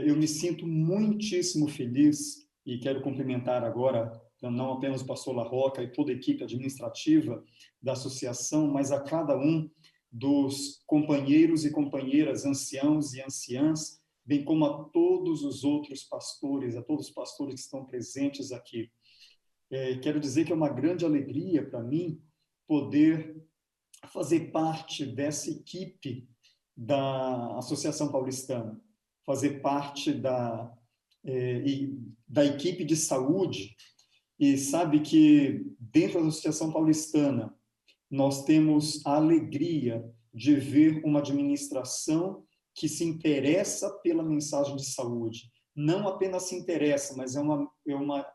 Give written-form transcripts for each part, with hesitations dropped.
Eu me sinto muitíssimo feliz e quero cumprimentar agora não apenas o pastor La Roca e toda a equipe administrativa da associação, mas a cada um dos companheiros e companheiras, anciãos e anciãs, bem como a todos os outros pastores, a todos os pastores que estão presentes aqui. Quero dizer que é uma grande alegria para mim poder fazer parte dessa equipe da Associação Paulistana, fazer parte da equipe de saúde. E sabe que dentro da Associação Paulistana nós temos a alegria de ver uma administração que se interessa pela mensagem de saúde. Não apenas se interessa, mas é uma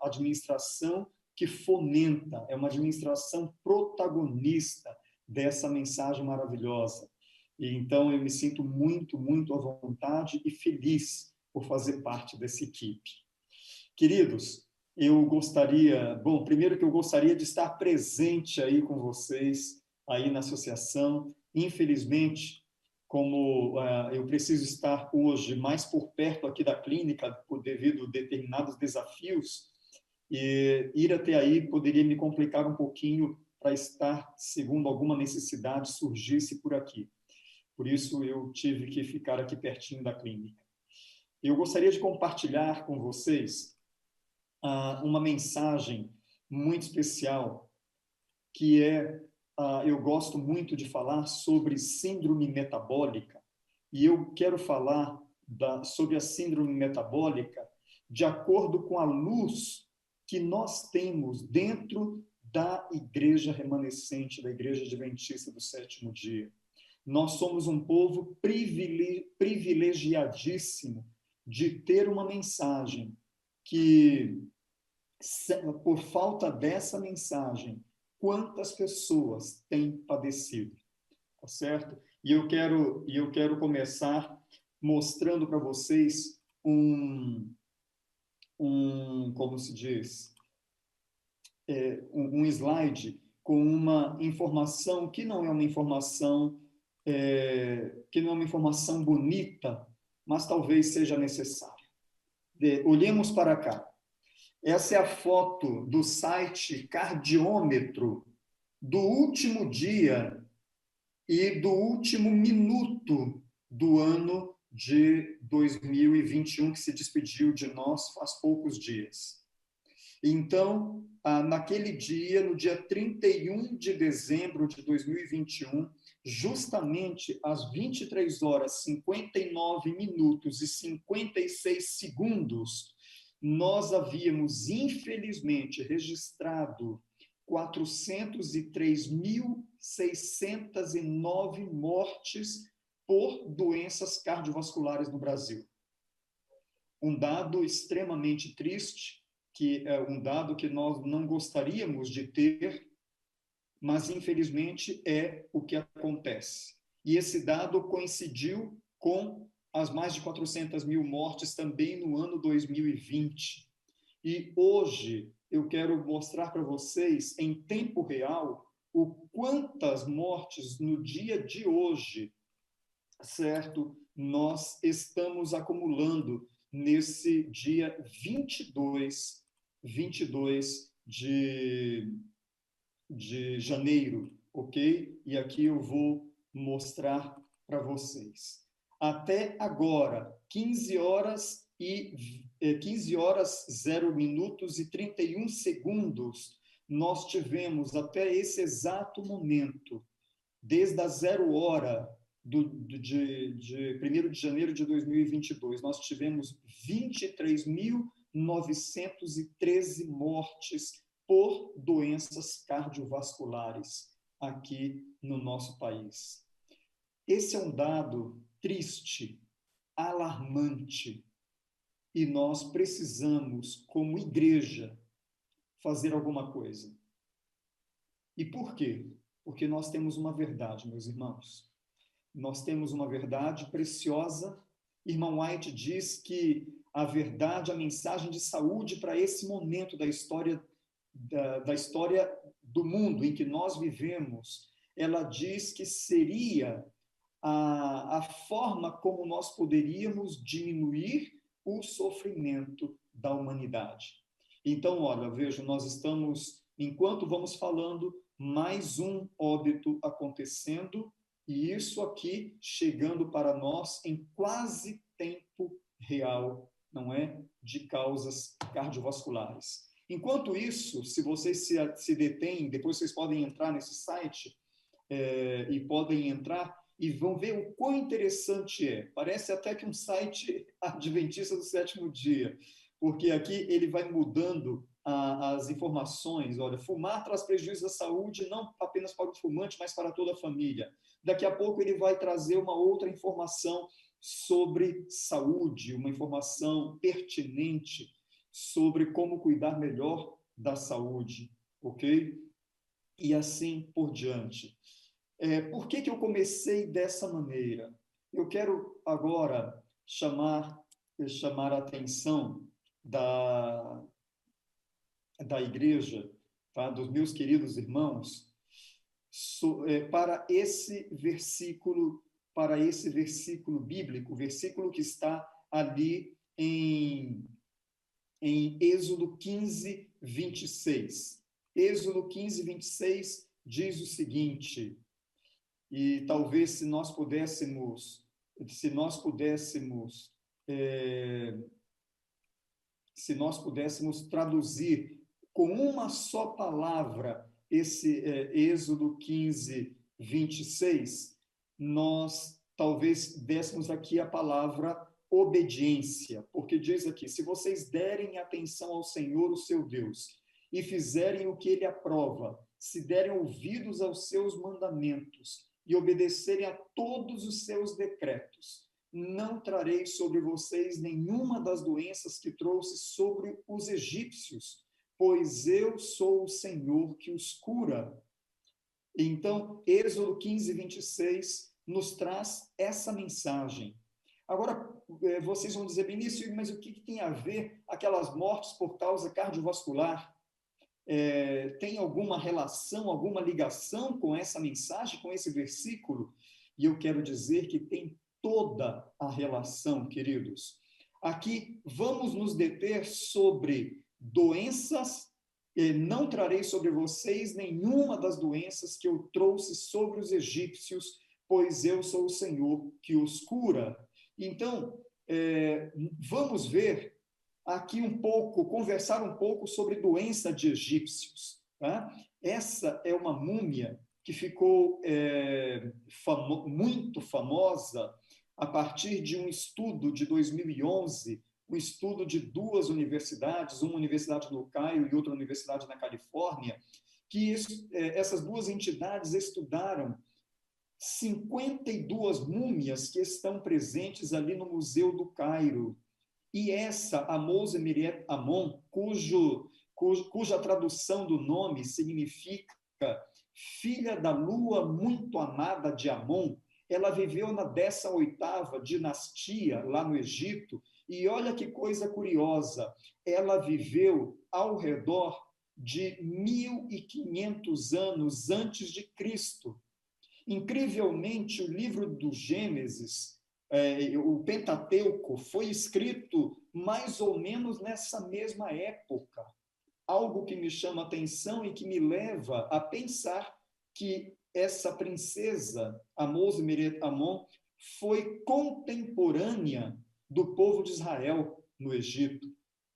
administração que fomenta, é uma administração protagonista dessa mensagem maravilhosa. E então eu me sinto muito, muito à vontade e feliz por fazer parte dessa equipe. Queridos, eu gostaria, primeiro que eu gostaria de estar presente aí com vocês, aí na associação. Infelizmente, como eu preciso estar hoje mais por perto aqui da clínica, devido a determinados desafios, e ir até aí poderia me complicar um pouquinho para estar, segundo alguma necessidade surgisse por aqui. Por isso, eu tive que ficar aqui pertinho da clínica. Eu gostaria de compartilhar com vocês uma mensagem muito especial, que eu gosto muito de falar sobre síndrome metabólica, e eu quero falar sobre a síndrome metabólica de acordo com a luz que nós temos dentro da Igreja Remanescente, da Igreja Adventista do Sétimo Dia. Nós somos um povo privilegiadíssimo de ter uma mensagem que, por falta dessa mensagem, quantas pessoas têm padecido, tá certo? E eu quero começar mostrando para vocês como se diz, um slide com uma informação que não é uma informação bonita, mas talvez seja necessária. Olhemos para cá. Essa é a foto do site Cardiômetro do último dia e do último minuto do ano de 2021, que se despediu de nós faz poucos dias. Então, naquele dia, no dia 31 de dezembro de 2021, justamente às 23 horas, 59 minutos e 56 segundos, nós havíamos, infelizmente, registrado 403.609 mortes por doenças cardiovasculares no Brasil. Um dado extremamente triste, que é um dado que nós não gostaríamos de ter, mas, infelizmente, é o que acontece. E esse dado coincidiu com as mais de 400 mil mortes também no ano 2020. E hoje eu quero mostrar para vocês, em tempo real, o quantas mortes no dia de hoje, certo, nós estamos acumulando nesse dia 22 de janeiro, ok? E aqui eu vou mostrar para vocês. Até agora, 15 horas 0 minutos e 31 segundos, nós tivemos até esse exato momento, desde a 0 hora de 1º de janeiro de 2022, nós tivemos 23.913 mortes por doenças cardiovasculares aqui no nosso país. Esse é um dado triste, alarmante, e nós precisamos, como igreja, fazer alguma coisa. E por quê? Porque nós temos uma verdade, meus irmãos. Nós temos uma verdade preciosa. Irmão White diz que a verdade, a mensagem de saúde para esse momento da história do mundo em que nós vivemos, ela diz que seria a forma como nós poderíamos diminuir o sofrimento da humanidade. Então, olha, veja, nós estamos, enquanto vamos falando, mais um óbito acontecendo, e isso aqui chegando para nós em quase tempo real, não é? De causas cardiovasculares. Enquanto isso, se vocês se detêm, depois vocês podem entrar nesse site e podem entrar e vão ver o quão interessante é. Parece até que um site adventista do sétimo dia, porque aqui ele vai mudando as informações. Olha, fumar traz prejuízo à saúde, não apenas para o fumante, mas para toda a família. Daqui a pouco ele vai trazer uma outra informação sobre saúde, uma informação pertinente sobre como cuidar melhor da saúde, ok? E assim por diante. Por que eu comecei dessa maneira? Eu quero agora chamar a atenção da igreja, tá? Dos meus queridos irmãos, para esse versículo bíblico, versículo que está ali em Êxodo 15, 26. Êxodo 15, 26 diz o seguinte, e talvez se nós pudéssemos traduzir com uma só palavra esse Êxodo 15, 26, nós talvez dessemos aqui a palavra obediência, porque diz aqui, se vocês derem atenção ao Senhor, o seu Deus, e fizerem o que ele aprova, se derem ouvidos aos seus mandamentos e obedecerem a todos os seus decretos, não trarei sobre vocês nenhuma das doenças que trouxe sobre os egípcios, pois eu sou o Senhor que os cura. Então, Êxodo 15, 26 nos traz essa mensagem. Agora, vocês vão dizer, Benício, mas o que tem a ver aquelas mortes por causa cardiovascular? Tem alguma relação, alguma ligação com essa mensagem, com esse versículo? E eu quero dizer que tem toda a relação, queridos. Aqui vamos nos deter sobre doenças, não trarei sobre vocês nenhuma das doenças que eu trouxe sobre os egípcios, pois eu sou o Senhor que os cura. Então, vamos ver aqui conversar um pouco sobre doença de egípcios. Tá? Essa é uma múmia que ficou muito famosa a partir de um estudo de 2011, um estudo de duas universidades, uma universidade no Cairo e outra universidade na Califórnia, que essas duas entidades estudaram 52 múmias que estão presentes ali no Museu do Cairo. E essa, Amose Meret Amon, cuja tradução do nome significa filha da lua muito amada de Amon, ela viveu na 18ª dinastia, lá no Egito, e olha que coisa curiosa, ela viveu ao redor de 1500 anos antes de Cristo. Incrivelmente, o livro do Gênesis, o Pentateuco, foi escrito mais ou menos nessa mesma época. Algo que me chama a atenção e que me leva a pensar que essa princesa, Amose Meret Amon, foi contemporânea do povo de Israel no Egito,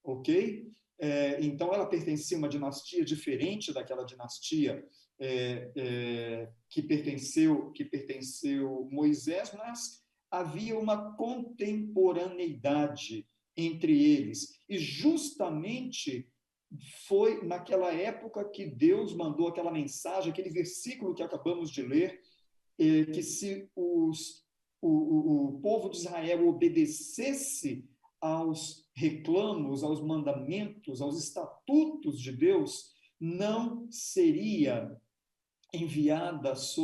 ok? Então, ela pertencia a uma dinastia diferente daquela dinastia que pertenceu Moisés, mas havia uma contemporaneidade entre eles. E justamente foi naquela época que Deus mandou aquela mensagem, aquele versículo que acabamos de ler, que se o povo de Israel obedecesse aos reclamos, aos mandamentos, aos estatutos de Deus, não seriam enviadas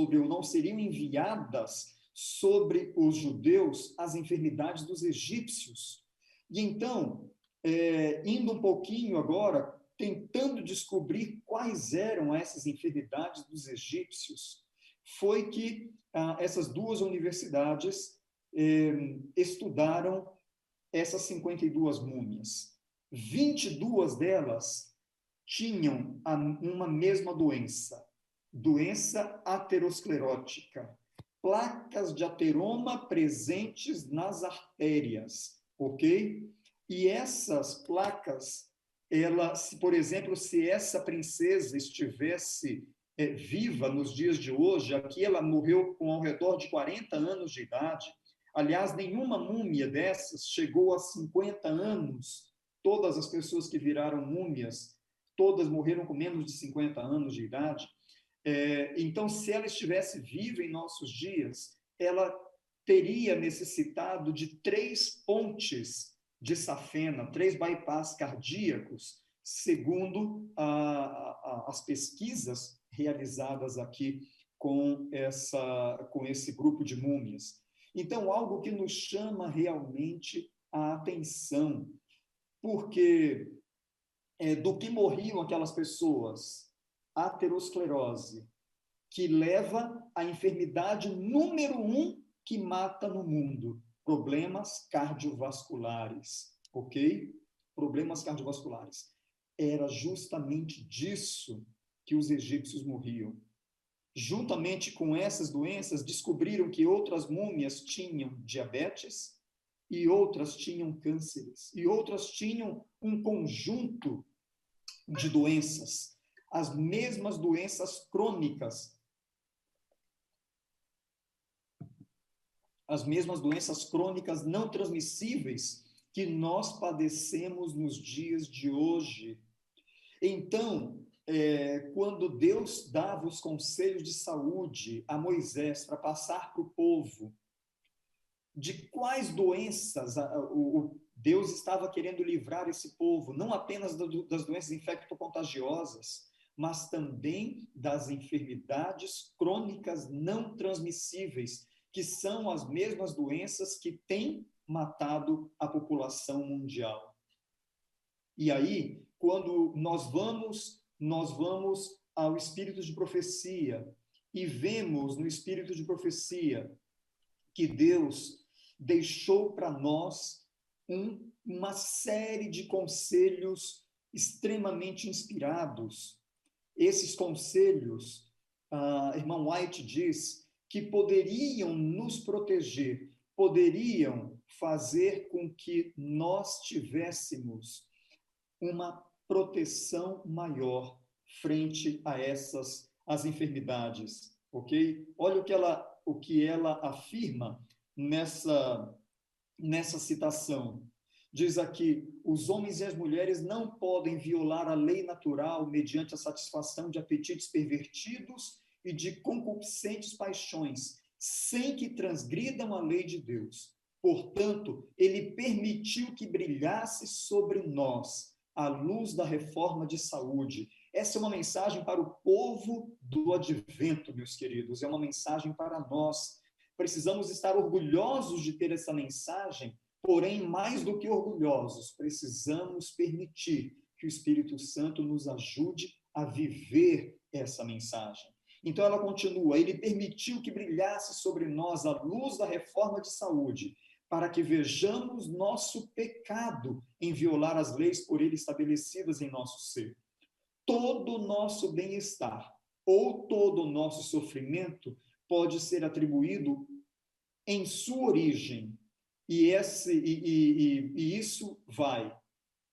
sobre os judeus as enfermidades dos egípcios. E então, indo um pouquinho agora, tentando descobrir quais eram essas enfermidades dos egípcios, foi que essas duas universidades estudaram essas 52 múmias. 22 delas tinham uma mesma doença aterosclerótica, placas de ateroma presentes nas artérias, ok? E essas placas, por exemplo, se essa princesa estivesse viva nos dias de hoje, aqui ela morreu com ao redor de 40 anos de idade. Aliás, nenhuma múmia dessas chegou a 50 anos. Todas as pessoas que viraram múmias, todas morreram com menos de 50 anos de idade. Então, se ela estivesse viva em nossos dias, ela teria necessitado de 3 pontes de safena, 3 bypass cardíacos, segundo as pesquisas realizadas aqui com esse grupo de múmias. Então, algo que nos chama realmente a atenção, porque do que morriam aquelas pessoas? Aterosclerose, que leva à enfermidade número 1 que mata no mundo, problemas cardiovasculares, ok? Problemas cardiovasculares. Era justamente disso que os egípcios morriam. Juntamente com essas doenças, descobriram que outras múmias tinham diabetes e outras tinham cânceres, e outras tinham um conjunto de doenças, as mesmas doenças crônicas, não transmissíveis que nós padecemos nos dias de hoje. Então, quando Deus dava os conselhos de saúde a Moisés para passar para o povo, de quais doenças Deus estava querendo livrar esse povo, não apenas das doenças infectocontagiosas, mas também das enfermidades crônicas não transmissíveis, que são as mesmas doenças que têm matado a população mundial. E aí, quando nós vamos ao espírito de profecia e vemos no espírito de profecia que Deus deixou para nós uma série de conselhos extremamente inspirados. Esses conselhos, a irmã White diz, que poderiam nos proteger, poderiam fazer com que nós tivéssemos uma proteção maior frente a as enfermidades, ok? Olha o que ela afirma nessa citação. Diz aqui: os homens e as mulheres não podem violar a lei natural mediante a satisfação de apetites pervertidos e de concupiscentes paixões, sem que transgridam a lei de Deus. Portanto, ele permitiu que brilhasse sobre nós a luz da reforma de saúde. Essa é uma mensagem para o povo do advento, meus queridos, é uma mensagem para nós. Precisamos estar orgulhosos de ter essa mensagem, porém, mais do que orgulhosos, precisamos permitir que o Espírito Santo nos ajude a viver essa mensagem. Então, ela continua: ele permitiu que brilhasse sobre nós a luz da reforma de saúde, para que vejamos nosso pecado em violar as leis por ele estabelecidas em nosso ser. Todo o nosso bem-estar ou todo o nosso sofrimento pode ser atribuído em sua origem, e isso vai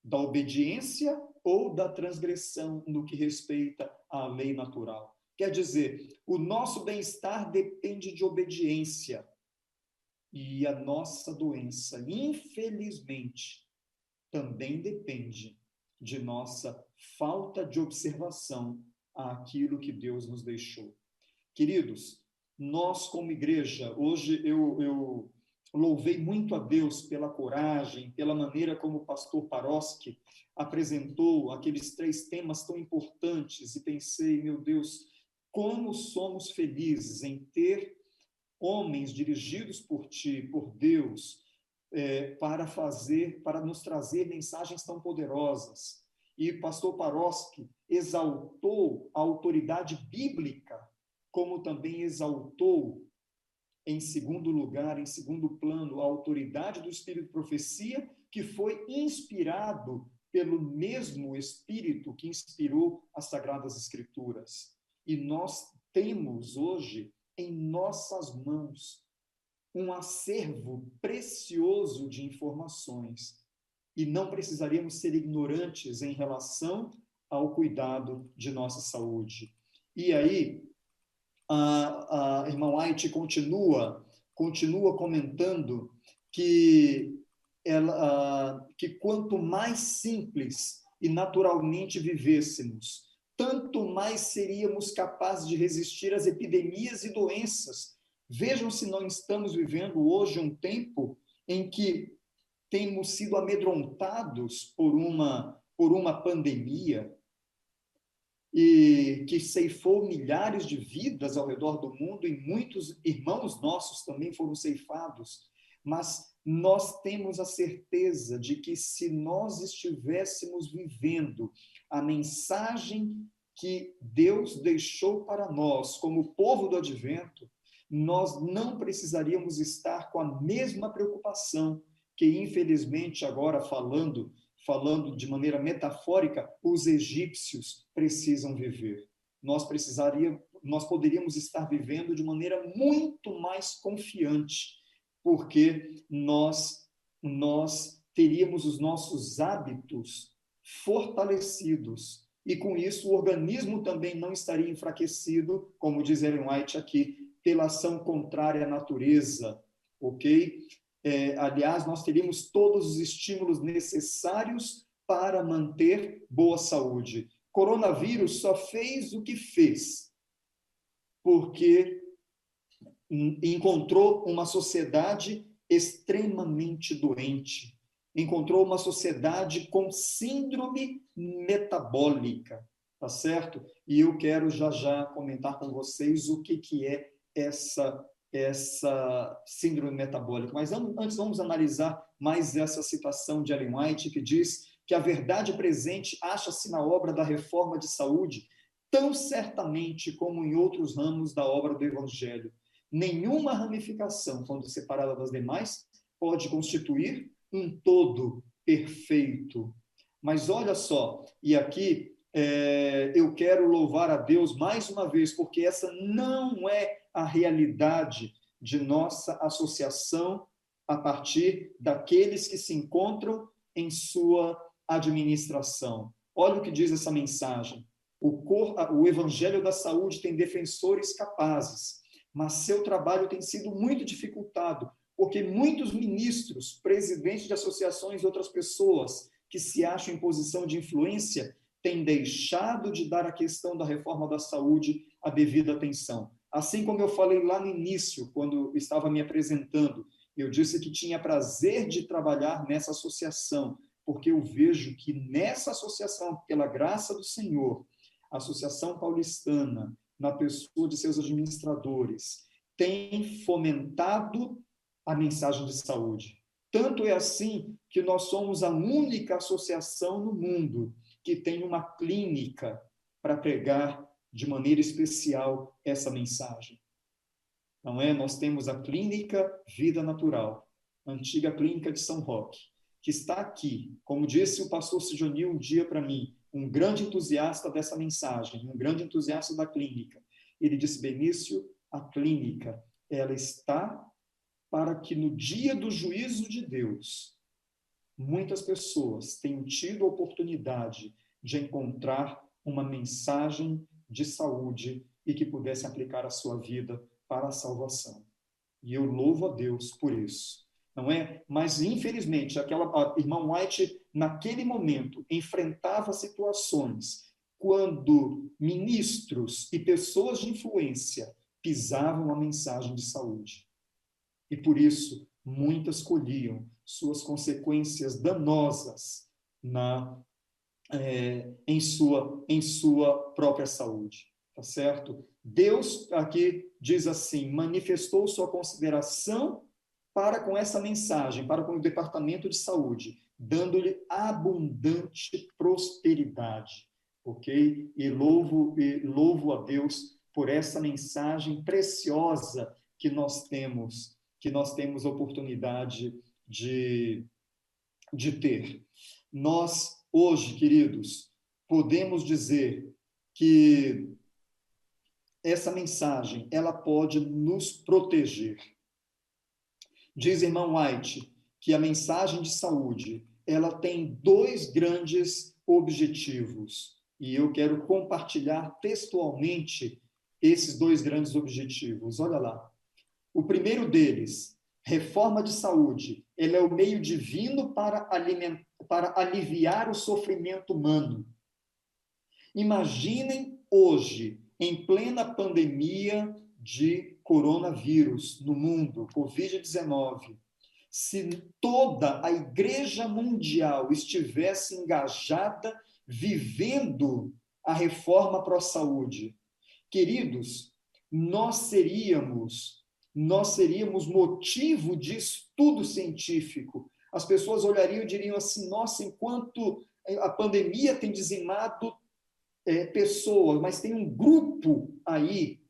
da obediência ou da transgressão no que respeita à lei natural. Quer dizer, o nosso bem-estar depende de obediência, e a nossa doença, infelizmente, também depende de nossa falta de observação àquilo que Deus nos deixou. Queridos, nós como igreja, hoje eu louvei muito a Deus pela coragem, pela maneira como o pastor Paroski apresentou aqueles 3 temas tão importantes, e pensei, meu Deus, como somos felizes em ter homens dirigidos por ti, por Deus, para nos trazer mensagens tão poderosas. E pastor Paroski exaltou a autoridade bíblica como também exaltou, em segundo lugar, em segundo plano, a autoridade do Espírito de profecia, que foi inspirado pelo mesmo Espírito que inspirou as Sagradas Escrituras. E nós temos hoje em nossas mãos um acervo precioso de informações e não precisaríamos ser ignorantes em relação ao cuidado de nossa saúde. E aí, a irmã White continua comentando que quanto mais simples e naturalmente vivêssemos, tanto mais seríamos capazes de resistir às epidemias e doenças. Vejam se não estamos vivendo hoje um tempo em que temos sido amedrontados por uma pandemia e que ceifou milhares de vidas ao redor do mundo, e muitos irmãos nossos também foram ceifados. Mas nós temos a certeza de que se nós estivéssemos vivendo a mensagem que Deus deixou para nós, como povo do Advento, nós não precisaríamos estar com a mesma preocupação que, infelizmente, agora falando de maneira metafórica, os egípcios precisam viver. Nós poderíamos estar vivendo de maneira muito mais confiante, porque nós teríamos os nossos hábitos fortalecidos, e com isso o organismo também não estaria enfraquecido, como diz Ellen White aqui, pela ação contrária à natureza, ok? Aliás, nós teríamos todos os estímulos necessários para manter boa saúde. Coronavírus só fez o que fez, porque encontrou uma sociedade extremamente doente, encontrou uma sociedade com síndrome metabólica, tá certo? E eu quero já comentar com vocês o que é essa síndrome metabólica. Mas antes vamos analisar mais essa citação de Ellen White, que diz que a verdade presente acha-se na obra da reforma de saúde, tão certamente como em outros ramos da obra do Evangelho. Nenhuma ramificação, quando separada das demais, pode constituir um todo perfeito. Mas olha só, e aqui eu quero louvar a Deus mais uma vez, porque essa não é a realidade de nossa associação a partir daqueles que se encontram em sua administração. Olha o que diz essa mensagem. O Evangelho da Saúde tem defensores capazes, mas seu trabalho tem sido muito dificultado, porque muitos ministros, presidentes de associações e outras pessoas que se acham em posição de influência têm deixado de dar à questão da reforma da saúde a devida atenção. Assim como eu falei lá no início, quando estava me apresentando, eu disse que tinha prazer de trabalhar nessa associação, porque eu vejo que nessa associação, pela graça do Senhor, a Associação Paulistana, na pessoa de seus administradores, tem fomentado a mensagem de saúde. Tanto é assim que nós somos a única associação no mundo que tem uma clínica para pregar de maneira especial essa mensagem. Não é? Nós temos a Clínica Vida Natural, a antiga Clínica de São Roque, que está aqui, como disse o pastor Sidonil um dia para mim, um grande entusiasta dessa mensagem, um grande entusiasta da clínica. Ele disse: Benício, a clínica, ela está para que no dia do juízo de Deus, muitas pessoas tenham tido a oportunidade de encontrar uma mensagem de saúde e que pudessem aplicar a sua vida para a salvação. E eu louvo a Deus por isso. Não é? Mas, infelizmente, a irmã White, naquele momento, enfrentava situações quando ministros e pessoas de influência pisavam a mensagem de saúde. E, por isso, muitas colhiam suas consequências danosas em sua própria saúde. Tá certo? Deus, aqui diz assim, manifestou sua consideração para com essa mensagem, para com o Departamento de Saúde, dando-lhe abundante prosperidade, ok? E louvo a Deus por essa mensagem preciosa que nós temos a oportunidade de ter. Nós, hoje, queridos, podemos dizer que essa mensagem, ela pode nos proteger. Diz a irmã White que a mensagem de saúde, ela tem dois grandes objetivos, e eu quero compartilhar textualmente esses dois grandes objetivos. Olha lá. O primeiro deles, reforma de saúde, ele é o meio divino para aliviar o sofrimento humano. Imaginem hoje, em plena pandemia de coronavírus no mundo, Covid-19, se toda a Igreja Mundial estivesse engajada, vivendo a reforma pró-saúde, queridos, nós seríamos motivo de estudo científico. As pessoas olhariam e diriam assim: nossa, enquanto a pandemia tem dizimado pessoas, mas tem um grupo aí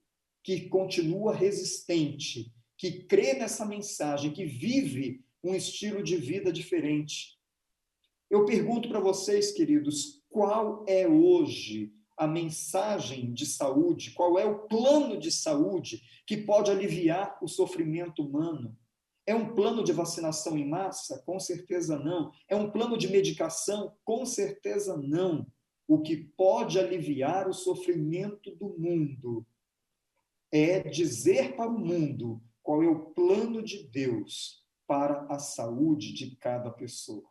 que continua resistente, que crê nessa mensagem, que vive um estilo de vida diferente. Eu pergunto para vocês, queridos, qual é hoje a mensagem de saúde, qual é o plano de saúde que pode aliviar o sofrimento humano? É um plano de vacinação em massa? Com certeza não. É um plano de medicação? Com certeza não. O que pode aliviar o sofrimento do mundo é dizer para o mundo qual é o plano de Deus para a saúde de cada pessoa.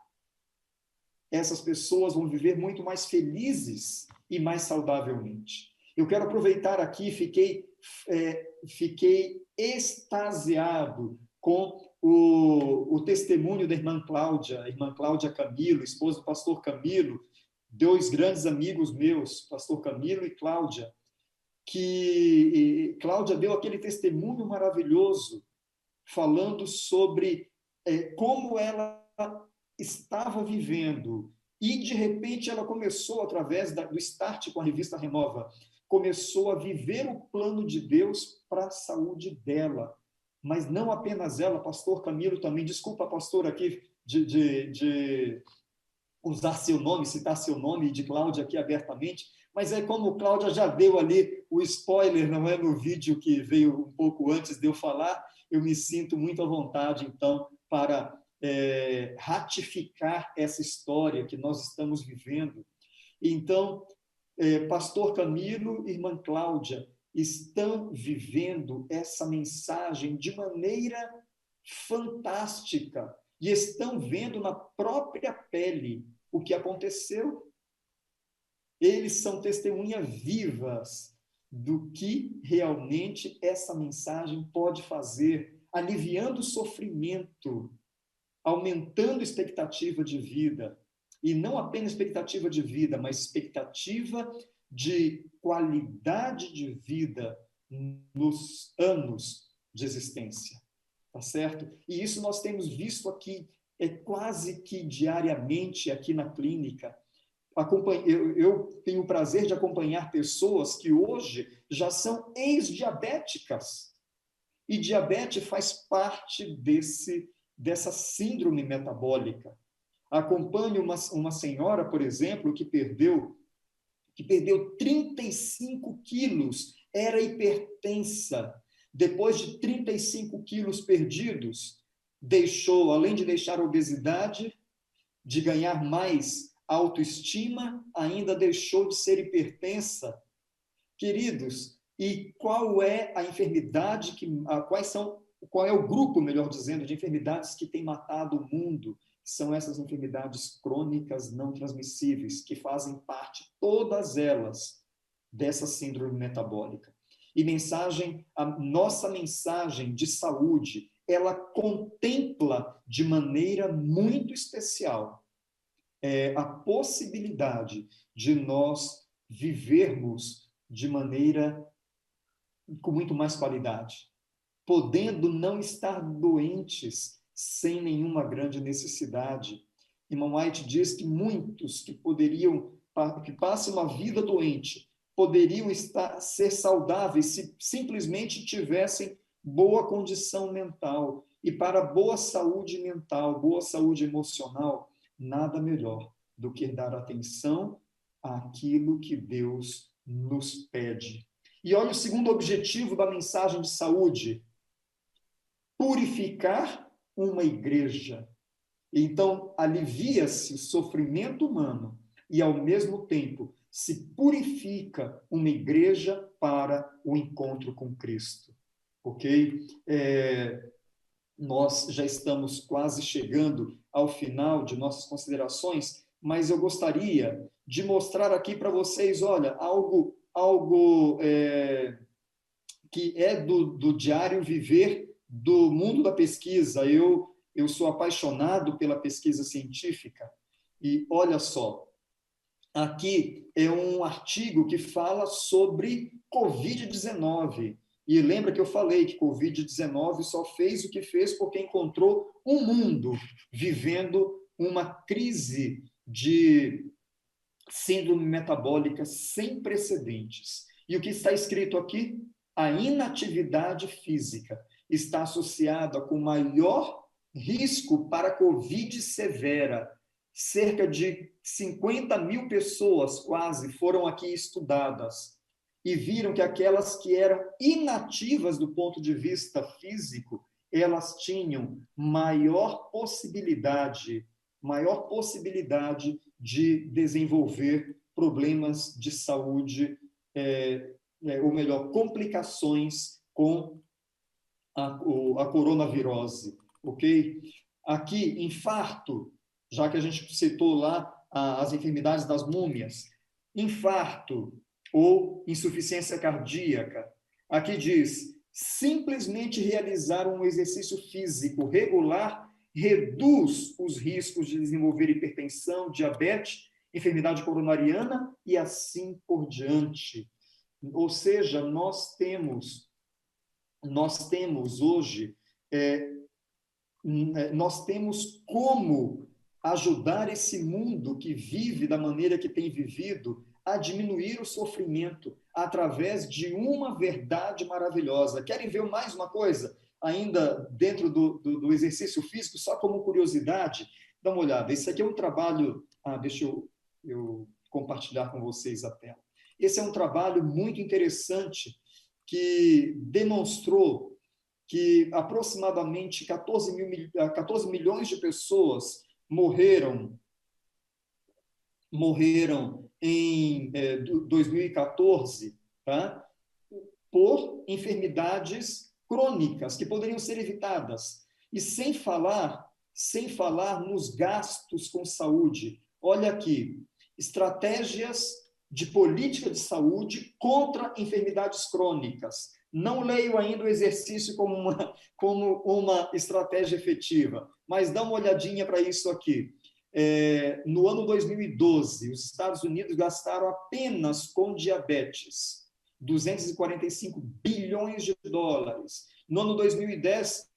Essas pessoas vão viver muito mais felizes e mais saudavelmente. Eu quero aproveitar aqui, fiquei extasiado com o testemunho da irmã Cláudia Camilo, esposa do pastor Camilo, dois grandes amigos meus, pastor Camilo e Cláudia, que Cláudia deu aquele testemunho maravilhoso, falando sobre como ela estava vivendo, e de repente ela começou, através do Start com a revista Renova, começou a viver o plano de Deus para a saúde dela, mas não apenas ela, pastor Camilo também, desculpa, pastor, aqui de usar seu nome, citar seu nome de Cláudia aqui abertamente, mas é como Cláudia já deu ali o spoiler, não é, no vídeo que veio um pouco antes de eu falar, eu me sinto muito à vontade, então, para ratificar essa história que nós estamos vivendo. Então, pastor Camilo e irmã Cláudia estão vivendo essa mensagem de maneira fantástica e estão vendo na própria pele o que aconteceu. Eles são testemunhas vivas do que realmente essa mensagem pode fazer, aliviando o sofrimento, aumentando a expectativa de vida, e não apenas expectativa de vida, mas expectativa de qualidade de vida nos anos de existência, tá certo? E isso nós temos visto aqui, quase que diariamente aqui na clínica. Eu tenho o prazer de acompanhar pessoas que hoje já são ex-diabéticas, e diabetes faz parte dessa síndrome metabólica. Acompanho uma senhora, por exemplo, que perdeu 35 quilos, era hipertensa. Depois de 35 quilos perdidos, além de deixar a obesidade, de ganhar mais autoestima, ainda deixou de ser hipertensa. Queridos, e qual é a enfermidade qual é o grupo, melhor dizendo, de enfermidades que tem matado o mundo? São essas enfermidades crônicas não transmissíveis, que fazem parte, todas elas, dessa síndrome metabólica. E a nossa mensagem de saúde, ela contempla de maneira muito especial a possibilidade de nós vivermos de maneira com muito mais qualidade, podendo não estar doentes sem nenhuma grande necessidade. Irmão White diz que muitos que passam uma vida doente poderiam ser saudáveis se simplesmente tivessem boa condição mental. E para boa saúde mental, boa saúde emocional, nada melhor do que dar atenção àquilo que Deus nos pede. E olha o segundo objetivo da mensagem de saúde: purificar uma igreja. Então, alivia-se o sofrimento humano e, ao mesmo tempo, se purifica uma igreja para o encontro com Cristo. Ok? Nós já estamos quase chegando ao final de nossas considerações, mas eu gostaria de mostrar aqui para vocês, olha, algo que é do diário viver do mundo da pesquisa. Eu sou apaixonado pela pesquisa científica e olha só, aqui é um artigo que fala sobre Covid-19. E lembra que eu falei que Covid-19 só fez o que fez porque encontrou um mundo vivendo uma crise de síndrome metabólica sem precedentes. E o que está escrito aqui? A inatividade física está associada com maior risco para Covid severa. Cerca de 50 mil pessoas quase foram aqui estudadas e viram que aquelas que eram inativas do ponto de vista físico, elas tinham maior possibilidade de desenvolver problemas de saúde, ou melhor, complicações com a coronavirose, ok? Aqui, infarto, já que a gente citou lá as enfermidades das múmias, infarto ou insuficiência cardíaca. Aqui diz, simplesmente realizar um exercício físico regular reduz os riscos de desenvolver hipertensão, diabetes, enfermidade coronariana e assim por diante. Ou seja, nós temos hoje, nós temos como ajudar esse mundo que vive da maneira que tem vivido a diminuir o sofrimento através de uma verdade maravilhosa. Querem ver mais uma coisa? Ainda dentro do exercício físico, só como curiosidade, dá uma olhada. Esse aqui é um trabalho... deixa eu compartilhar com vocês a tela. Esse é um trabalho muito interessante que demonstrou que aproximadamente 14 milhões de pessoas morreram em 2014, tá? Por enfermidades crônicas que poderiam ser evitadas. E sem falar nos gastos com saúde. Olha aqui, estratégias de política de saúde contra enfermidades crônicas. Não leio ainda o exercício como uma estratégia efetiva, mas dá uma olhadinha para isso aqui. No ano 2012, os Estados Unidos gastaram apenas com diabetes 245 bilhões de dólares. No ano 2010,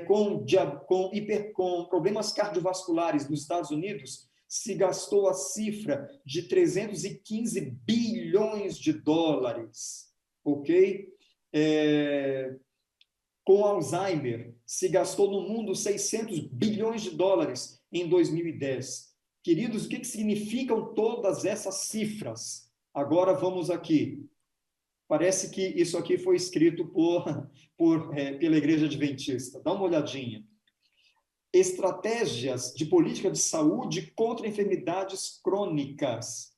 com problemas cardiovasculares nos Estados Unidos, se gastou a cifra de 315 bilhões de dólares, ok? Com Alzheimer, se gastou no mundo 600 bilhões de dólares em 2010. Queridos, o que significam todas essas cifras? Agora vamos aqui. Parece que isso aqui foi escrito pela Igreja Adventista. Dá uma olhadinha. Estratégias de política de saúde contra enfermidades crônicas.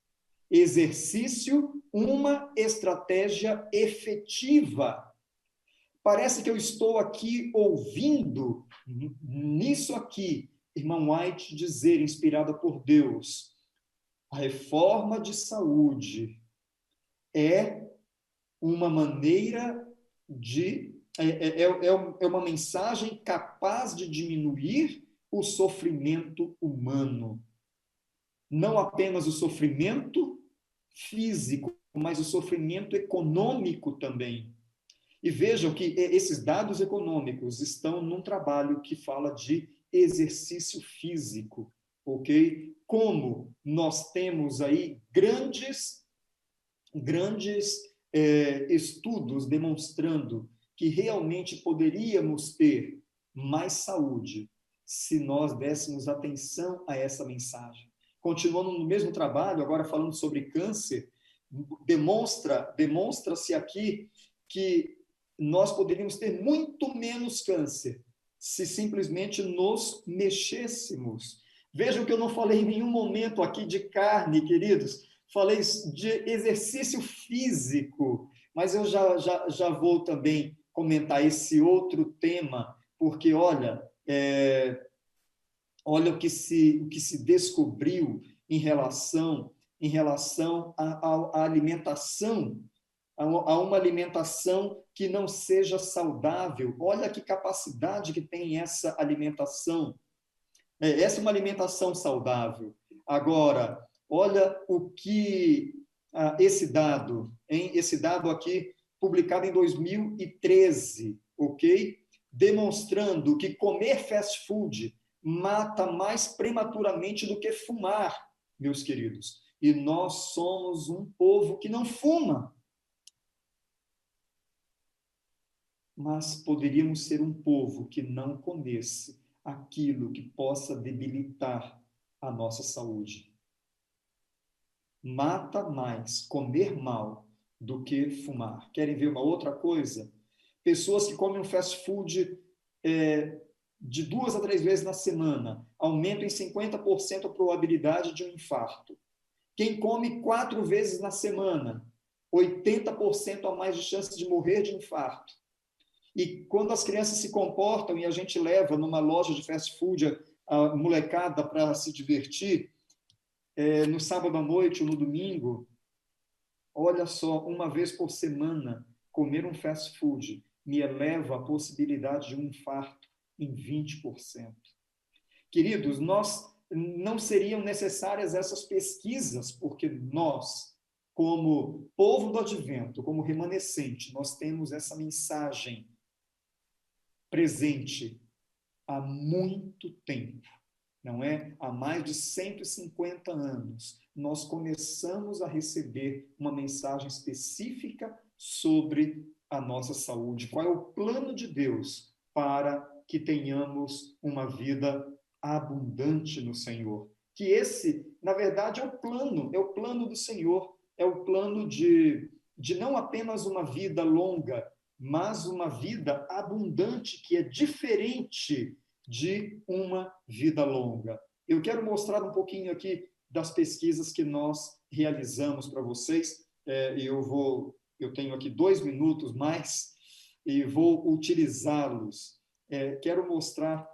Exercício, uma estratégia efetiva. Parece que eu estou aqui ouvindo nisso aqui, irmão White dizer, inspirada por Deus, a reforma de saúde é uma maneira de... É uma mensagem capaz de diminuir o sofrimento humano. Não apenas o sofrimento físico, mas o sofrimento econômico também. E vejam que esses dados econômicos estão num trabalho que fala de exercício físico, ok? Como nós temos aí grandes grandes estudos demonstrando que realmente poderíamos ter mais saúde se nós dessemos atenção a essa mensagem. Continuando no mesmo trabalho, agora falando sobre câncer, demonstra-se aqui que nós poderíamos ter muito menos câncer se simplesmente nos mexêssemos. Vejam que eu não falei em nenhum momento aqui de carne, queridos, falei de exercício físico, mas eu já vou também comentar esse outro tema, porque, olha, olha o que se descobriu em relação à alimentação, a uma alimentação que não seja saudável. Olha que capacidade que tem essa alimentação. Essa é uma alimentação saudável. Agora, olha o que esse dado, hein? Esse dado aqui, publicado em 2013, ok? Demonstrando que comer fast food mata mais prematuramente do que fumar, meus queridos. E nós somos um povo que não fuma. Mas poderíamos ser um povo que não comesse aquilo que possa debilitar a nossa saúde. Mata mais comer mal do que fumar. Querem ver uma outra coisa? Pessoas que comem um fast food de 2 a 3 vezes na semana aumentam em 50% a probabilidade de um infarto. Quem come 4 vezes na semana, 80% a mais de chances de morrer de infarto. E quando as crianças se comportam e a gente leva numa loja de fast food a molecada para se divertir, no sábado à noite ou no domingo, olha só, uma vez por semana, comer um fast food me eleva a possibilidade de um infarto em 20%. Queridos, não seriam necessárias essas pesquisas, porque nós, como povo do advento, como remanescente, nós temos essa mensagem presente há muito tempo, não é? Há mais de 150 anos, nós começamos a receber uma mensagem específica sobre a nossa saúde. Qual é o plano de Deus para que tenhamos uma vida abundante no Senhor? Que esse, na verdade, é o plano do Senhor, é o plano de não apenas uma vida longa, mas uma vida abundante, que é diferente de uma vida longa. Eu quero mostrar um pouquinho aqui das pesquisas que nós realizamos para vocês. Eu tenho aqui 2 minutos mais e vou utilizá-los. Quero mostrar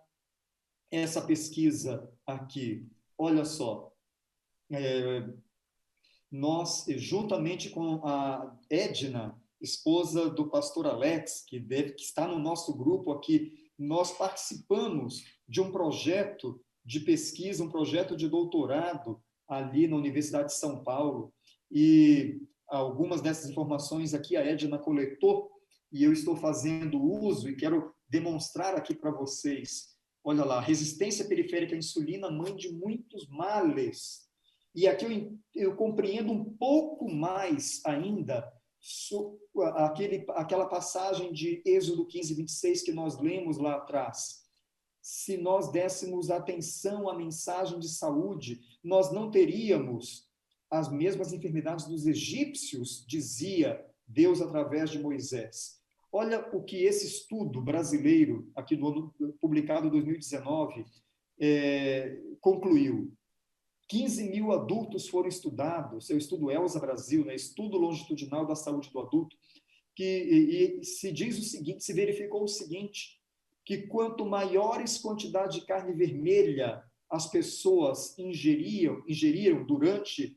essa pesquisa aqui. Olha só. Nós, juntamente com a Edna, esposa do pastor Alex, que está no nosso grupo aqui, nós participamos de um projeto de pesquisa, um projeto de doutorado ali na Universidade de São Paulo, e algumas dessas informações aqui a Edna coletou, e eu estou fazendo uso e quero demonstrar aqui para vocês. Olha lá, resistência periférica à insulina, mãe de muitos males. E aqui eu compreendo um pouco mais ainda aquela passagem de Êxodo 15, 26 que nós lemos lá atrás. Se nós dessemos atenção à mensagem de saúde, nós não teríamos as mesmas enfermidades dos egípcios, dizia Deus através de Moisés. Olha o que esse estudo brasileiro, aqui no ano publicado em 2019, concluiu. 15 mil adultos foram estudados, eu estudo ELSA Brasil, né, Estudo Longitudinal da Saúde do Adulto, e se diz o seguinte, se verificou o seguinte, que quanto maiores quantidades de carne vermelha as pessoas ingeriram durante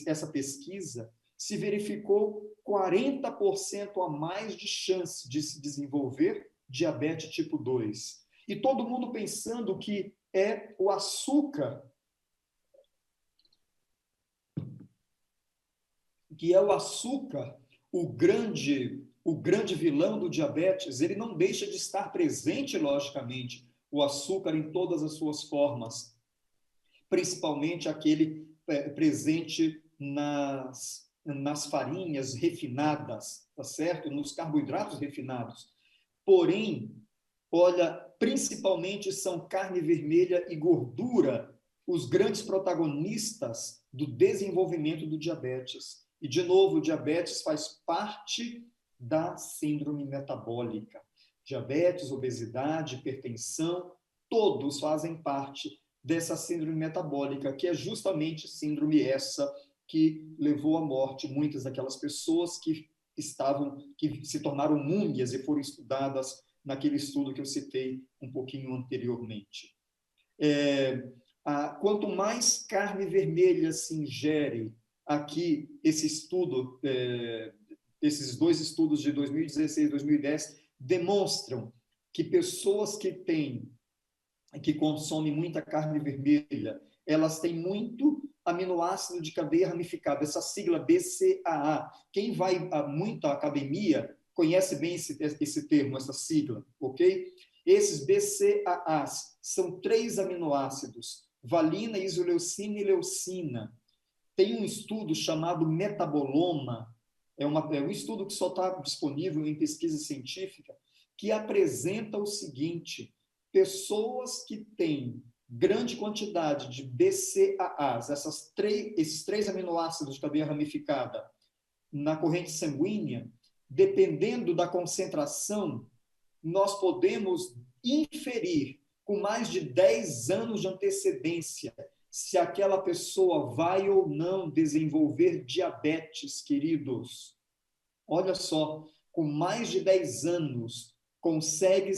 essa pesquisa, se verificou 40% a mais de chance de se desenvolver diabetes tipo 2. E todo mundo pensando que é o açúcar, o grande vilão do diabetes. Ele não deixa de estar presente, logicamente, o açúcar em todas as suas formas, principalmente aquele presente nas nas farinhas refinadas, tá certo? Nos carboidratos refinados. Porém, olha, principalmente são carne vermelha e gordura os grandes protagonistas do desenvolvimento do diabetes. E, de novo, o diabetes faz parte da síndrome metabólica. Diabetes, obesidade, hipertensão, todos fazem parte dessa síndrome metabólica, que é justamente síndrome essa que levou à morte muitas daquelas pessoas que se tornaram múmias e foram estudadas naquele estudo que eu citei um pouquinho anteriormente. Quanto mais carne vermelha se ingere, aqui esse estudo, esses dois estudos de 2016 e 2010 demonstram que pessoas que consomem muita carne vermelha, elas têm muito aminoácido de cadeia ramificada, essa sigla BCAA. Quem vai muito à academia conhece bem esse termo, essa sigla, ok? Esses BCAAs são 3 aminoácidos, valina, isoleucina e leucina. Tem um estudo chamado Metaboloma, é um estudo que só está disponível em pesquisa científica, que apresenta o seguinte: pessoas que têm grande quantidade de BCAAs, esses 3 aminoácidos de cadeia ramificada, na corrente sanguínea, dependendo da concentração, nós podemos inferir com mais de 10 anos de antecedência se aquela pessoa vai ou não desenvolver diabetes, queridos. Olha só, com mais de 10 anos, consegue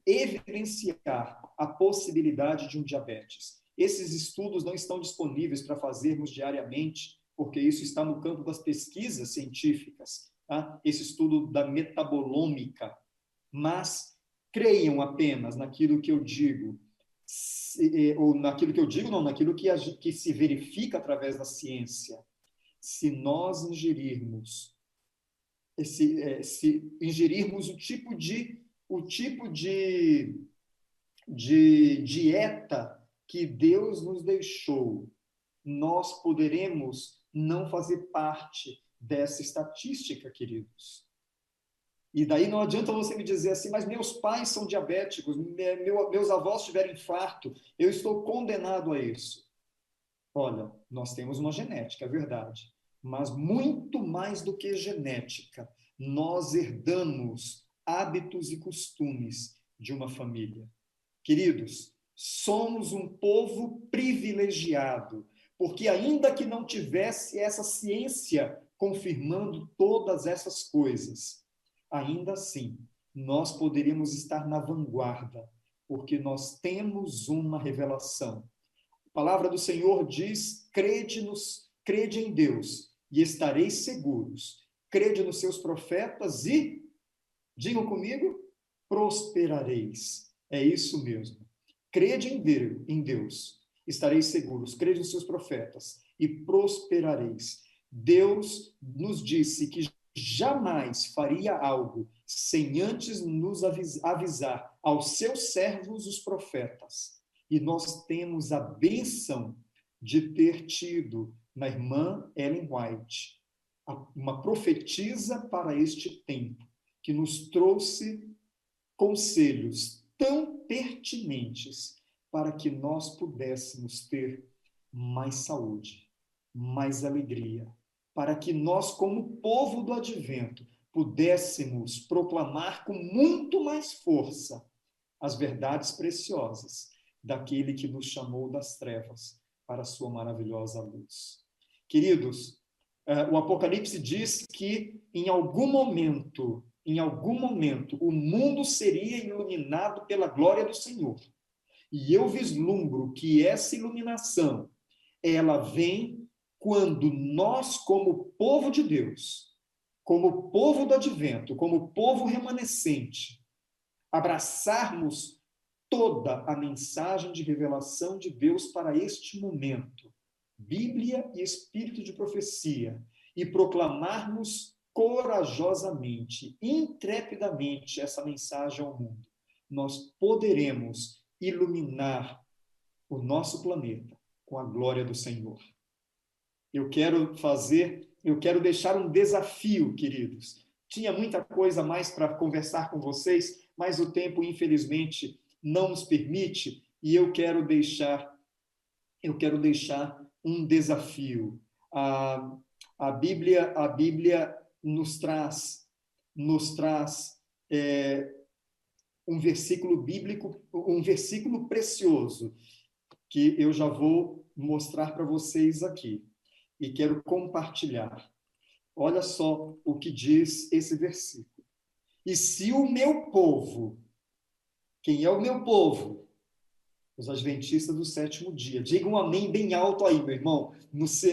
evidenciar a possibilidade de um diabetes. Esses estudos não estão disponíveis para fazermos diariamente, porque isso está no campo das pesquisas científicas, tá? Esse estudo da metabolômica. Mas creiam apenas naquilo que eu digo, ou naquilo que eu digo, não, naquilo que se verifica através da ciência. Se nós ingerirmos o tipo de dieta que Deus nos deixou, nós poderemos não fazer parte dessa estatística, queridos. E daí não adianta você me dizer assim, mas meus pais são diabéticos, meus avós tiveram infarto, eu estou condenado a isso. Olha, nós temos uma genética, é verdade, mas muito mais do que genética, nós herdamos hábitos e costumes de uma família. Queridos, somos um povo privilegiado, porque ainda que não tivesse essa ciência confirmando todas essas coisas, ainda assim, nós poderíamos estar na vanguarda, porque nós temos uma revelação. A palavra do Senhor diz: crede em Deus e estareis seguros. Crede nos seus profetas e, digam comigo, prosperareis. É isso mesmo. Crede em Deus, estareis seguros. Crede nos seus profetas e prosperareis. Deus nos disse que jamais faria algo sem antes nos avisar aos seus servos, os profetas. E nós temos a bênção de ter tido na irmã Ellen White uma profetisa para este tempo, que nos trouxe conselhos tão pertinentes para que nós pudéssemos ter mais saúde, mais alegria, para que nós, como povo do advento, pudéssemos proclamar com muito mais força as verdades preciosas daquele que nos chamou das trevas para a sua maravilhosa luz. Queridos, o Apocalipse diz que em algum momento, o mundo seria iluminado pela glória do Senhor. E eu vislumbro que essa iluminação, ela vem quando nós, como povo de Deus, como povo do advento, como povo remanescente, abraçarmos toda a mensagem de revelação de Deus para este momento, Bíblia e espírito de profecia, e proclamarmos corajosamente, intrepidamente essa mensagem ao mundo, nós poderemos iluminar o nosso planeta, com a glória do Senhor. Eu quero deixar um desafio, queridos. Tinha muita coisa mais para conversar com vocês, mas o tempo, infelizmente, não nos permite, e eu quero deixar um desafio. A Bíblia nos traz um versículo bíblico, um versículo precioso, que eu já vou mostrar para vocês aqui. E quero compartilhar. Olha só o que diz esse versículo. E se o meu povo, quem é o meu povo? Os adventistas do sétimo dia. Digam um amém bem alto aí, meu irmão,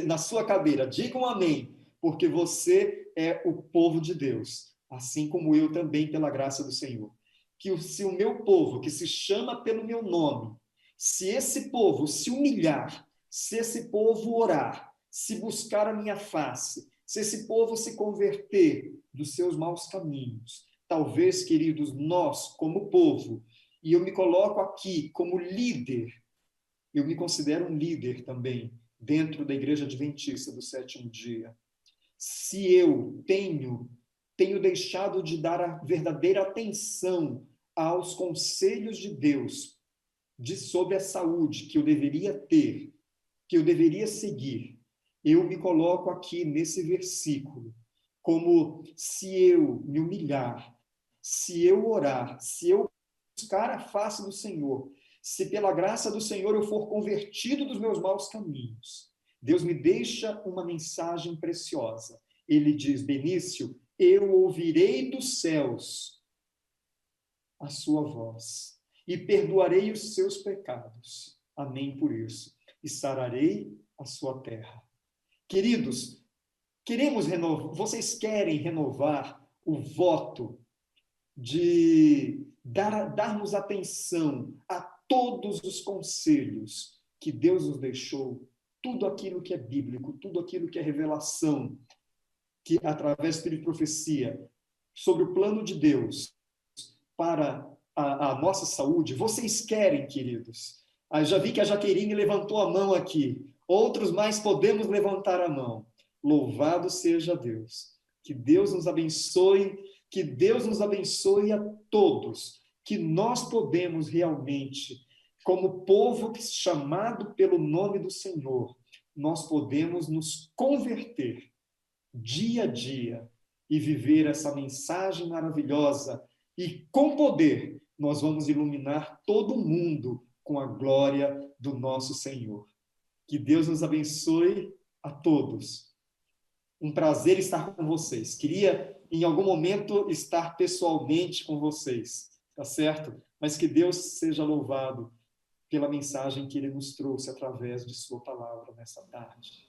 na sua cadeira. Digam um amém, porque você é o povo de Deus, assim como eu também, pela graça do Senhor. Se o meu povo, que se chama pelo meu nome, se esse povo se humilhar, se esse povo orar, se buscar a minha face, se esse povo se converter dos seus maus caminhos, talvez, queridos, nós, como povo, e eu me coloco aqui como líder, eu me considero um líder também, dentro da Igreja Adventista do sétimo dia. Se eu tenho deixado de dar a verdadeira atenção aos conselhos de Deus sobre a saúde que eu deveria ter, que eu deveria seguir, eu me coloco aqui nesse versículo, como se eu me humilhar, se eu orar, se eu buscar a face do Senhor, se pela graça do Senhor eu for convertido dos meus maus caminhos, Deus me deixa uma mensagem preciosa. Ele diz: Benício, eu ouvirei dos céus a sua voz e perdoarei os seus pecados. Amém por isso. E sararei a sua terra. Queridos, vocês querem renovar o voto de darmos atenção a todos os conselhos que Deus nos deixou, tudo aquilo que é bíblico, tudo aquilo que é revelação, que através do Espírito de profecia, sobre o plano de Deus para a nossa saúde. Vocês querem, queridos? Já vi que a Jaqueline levantou a mão aqui. Outros mais podemos levantar a mão. Louvado seja Deus. Que Deus nos abençoe, que Deus nos abençoe a todos, que nós podemos realmente, como povo chamado pelo nome do Senhor, nós podemos nos converter dia a dia e viver essa mensagem maravilhosa, e com poder nós vamos iluminar todo mundo com a glória do nosso Senhor. Que Deus nos abençoe a todos. Um prazer estar com vocês. Queria, em algum momento, estar pessoalmente com vocês, tá certo? Mas que Deus seja louvado pela mensagem que Ele nos trouxe através de Sua palavra nessa tarde.